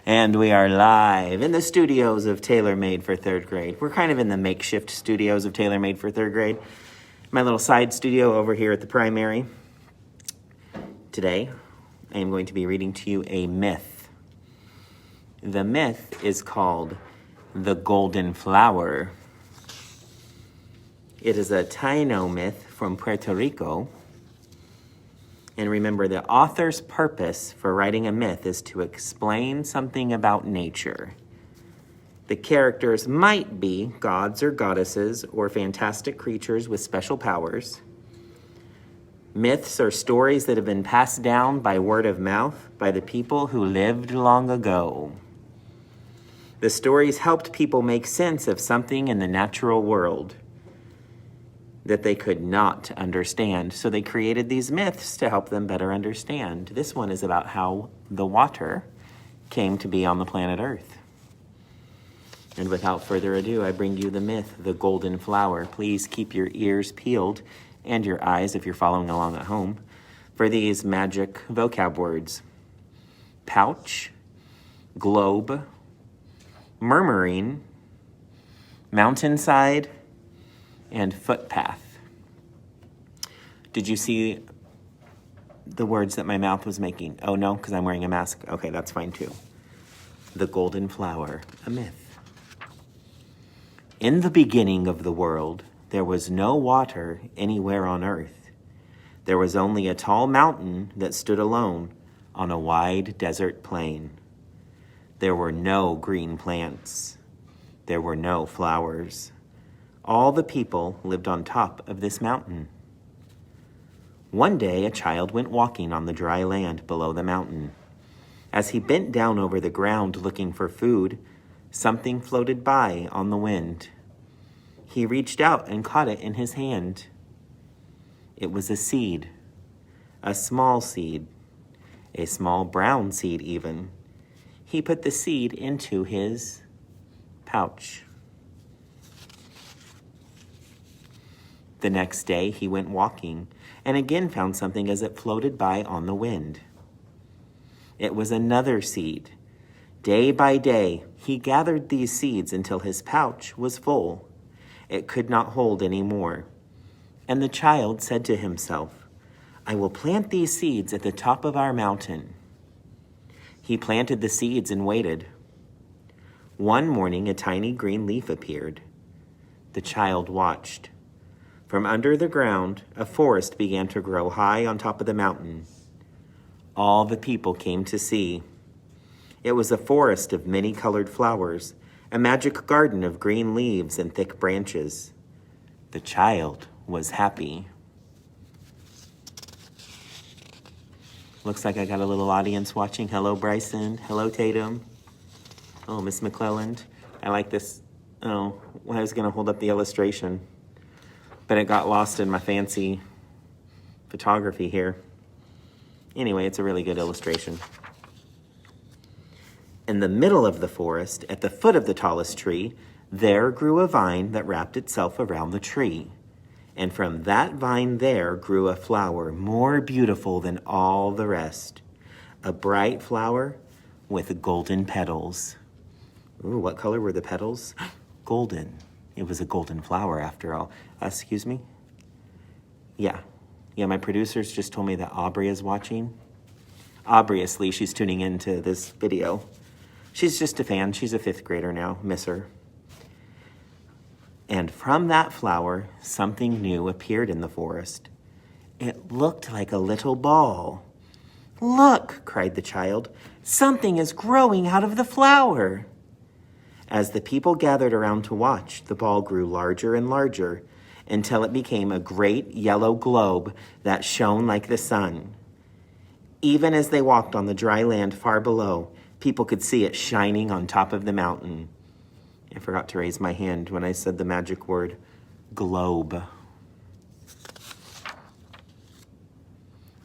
And we are live in the studios of Tailor Made for Third Grade. We're kind of in the makeshift studios of Tailor Made for Third Grade. My little side studio over here at the primary. Today, I am going to be reading to you a myth. The myth is called the Golden Flower. It is a Taino myth from Puerto Rico. And remember, the author's purpose for writing a myth is to explain something about nature. The characters might be gods or goddesses or fantastic creatures with special powers. Myths are stories that have been passed down by word of mouth by the people who lived long ago. The stories helped people make sense of something in the natural world that they could not understand. So they created these myths to help them better understand. This one is about how the water came to be on the planet Earth. And without further ado, I bring you the myth, the Golden Flower. Please keep your ears peeled and your eyes, if you're following along at home, for these magic vocab words. Pouch, globe, murmuring, mountainside, and footpath. Did you see the words that my mouth was making? Oh no, because I'm wearing a mask. Okay, that's fine too. The Golden Flower, a myth. In the beginning of the world, there was no water anywhere on earth. There was only a tall mountain that stood alone on a wide desert plain. There were no green plants. There were no flowers. All the people lived on top of this mountain. One day, a child went walking on the dry land below the mountain. As he bent down over the ground looking for food, something floated by on the wind. He reached out and caught it in his hand. It was a seed, a small seed, a small brown seed even. He put the seed into his pouch. The next day, he went walking and again found something as it floated by on the wind. It was another seed. Day by day, he gathered these seeds until his pouch was full. It could not hold any more. And the child said to himself, "I will plant these seeds at the top of our mountain." He planted the seeds and waited. One morning, a tiny green leaf appeared. The child watched. From under the ground, a forest began to grow high on top of the mountain. All the people came to see. It was a forest of many colored flowers, a magic garden of green leaves and thick branches. The child was happy. Looks like I got a little audience watching. Hello, Bryson. Hello, Tatum. Oh, Miss McClelland. I like this. Oh, well, I was going to hold up the illustration, but it got lost in my fancy photography here. Anyway, it's a really good illustration. In the middle of the forest, at the foot of the tallest tree, there grew a vine that wrapped itself around the tree. And from that vine there grew a flower more beautiful than all the rest. A bright flower with golden petals. Ooh, what color were the petals? Golden. It was a golden flower after all. Excuse me? Yeah, my producers just told me that Aubrey is watching. Obviously, she's tuning into this video. She's just a fan. She's a 5th grader now. Miss her. And from that flower, something new appeared in the forest. It looked like a little ball. "Look," cried the child. "Something is growing out of the flower." As the people gathered around to watch, the ball grew larger and larger until it became a great yellow globe that shone like the sun. Even as they walked on the dry land far below, people could see it shining on top of the mountain. I forgot to raise my hand when I said the magic word, globe.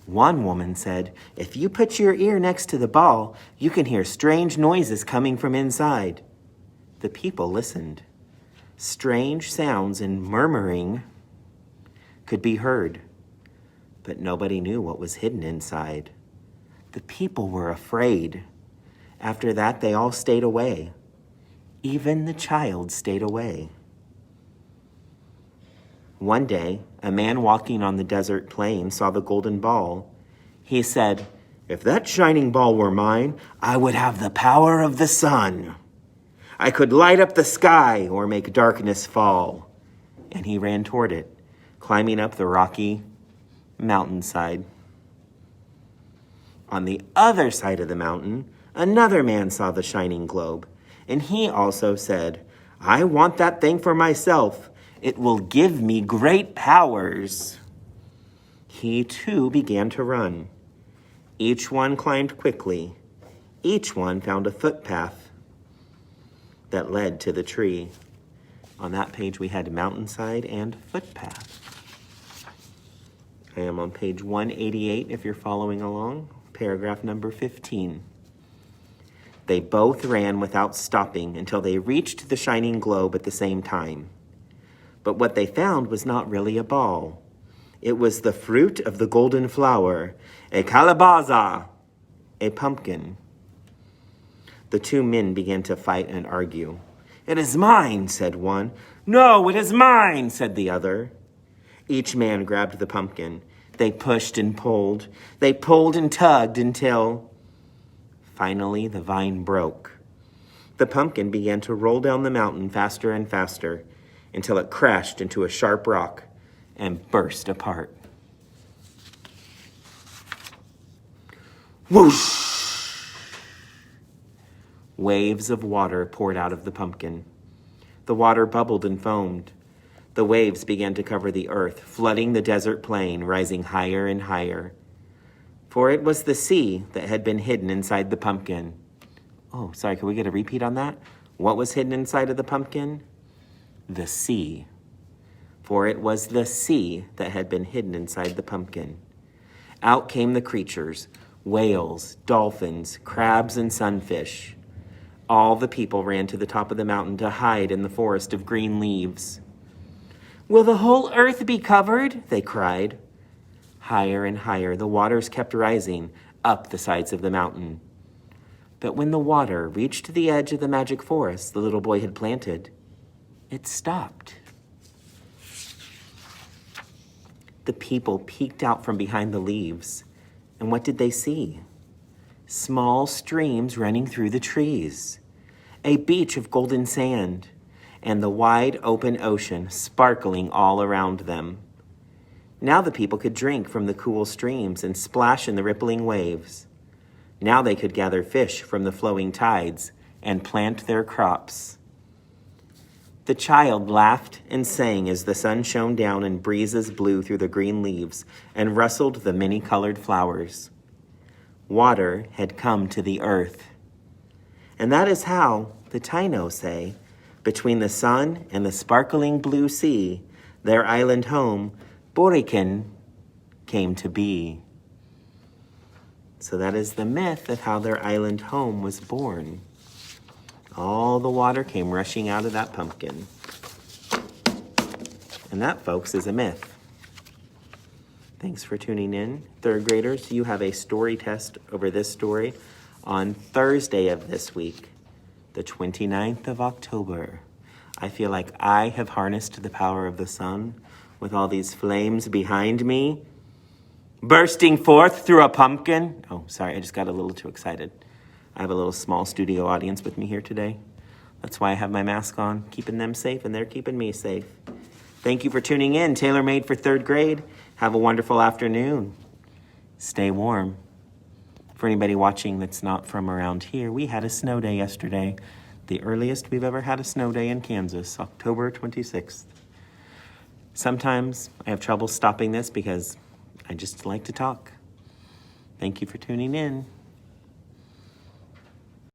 One woman said, "If you put your ear next to the ball, you can hear strange noises coming from inside." The people listened. Strange sounds and murmuring could be heard, but nobody knew what was hidden inside. The people were afraid. After that, they all stayed away. Even the child stayed away. One day, a man walking on the desert plain saw the golden ball. He said, "If that shining ball were mine, I would have the power of the sun. I could light up the sky or make darkness fall." And he ran toward it, climbing up the rocky mountainside. On the other side of the mountain, another man saw the shining globe, and he also said, "I want that thing for myself. It will give me great powers." He too began to run. Each one climbed quickly. Each one found a footpath that led to the tree. On that page, we had mountainside and footpath. I am on page 188 if you're following along, paragraph number 15. They both ran without stopping until they reached the shining globe at the same time. But what they found was not really a ball. It was the fruit of the golden flower, a calabaza, a pumpkin. The two men began to fight and argue. "It is mine," said one. "No, it is mine," said the other. Each man grabbed the pumpkin. They pushed and pulled. They pulled and tugged until finally the vine broke. The pumpkin began to roll down the mountain faster and faster until it crashed into a sharp rock and burst apart. Whoosh! Waves of water poured out of the pumpkin. The water bubbled and foamed. The waves began to cover the earth, flooding the desert plain, rising higher and higher. For it was the sea that had been hidden inside the pumpkin. Oh, sorry, can we get a repeat on that? What was hidden inside of the pumpkin? The sea. For it was the sea that had been hidden inside the pumpkin. Out came the creatures, whales, dolphins, crabs, and sunfish. All the people ran to the top of the mountain to hide in the forest of green leaves. "Will the whole earth be covered?" they cried. Higher and higher, the waters kept rising up the sides of the mountain. But when the water reached the edge of the magic forest the little boy had planted, it stopped. The people peeked out from behind the leaves, and what did they see? Small streams running through the trees, a beach of golden sand, and the wide open ocean sparkling all around them. Now the people could drink from the cool streams and splash in the rippling waves. Now they could gather fish from the flowing tides and plant their crops. The child laughed and sang as the sun shone down and breezes blew through the green leaves and rustled the many-colored flowers. Water had come to the earth. And that is how, the Taino say, between the sun and the sparkling blue sea, their island home, Boriken, came to be. So that is the myth of how their island home was born. All the water came rushing out of that pumpkin. And that, folks, is a myth. Thanks for tuning in. Third graders, you have a story test over this story on Thursday of this week, the 29th of October. I feel like I have harnessed the power of the sun with all these flames behind me, bursting forth through a pumpkin. Oh, sorry, I just got a little too excited. I have a little small studio audience with me here today. That's why I have my mask on, keeping them safe, and they're keeping me safe. Thank you for tuning in. Tailor-made for third grade. Have a wonderful afternoon. Stay warm. For anybody watching that's not from around here, we had a snow day yesterday. The earliest we've ever had a snow day in Kansas, October 26th. Sometimes I have trouble stopping this because I just like to talk. Thank you for tuning in.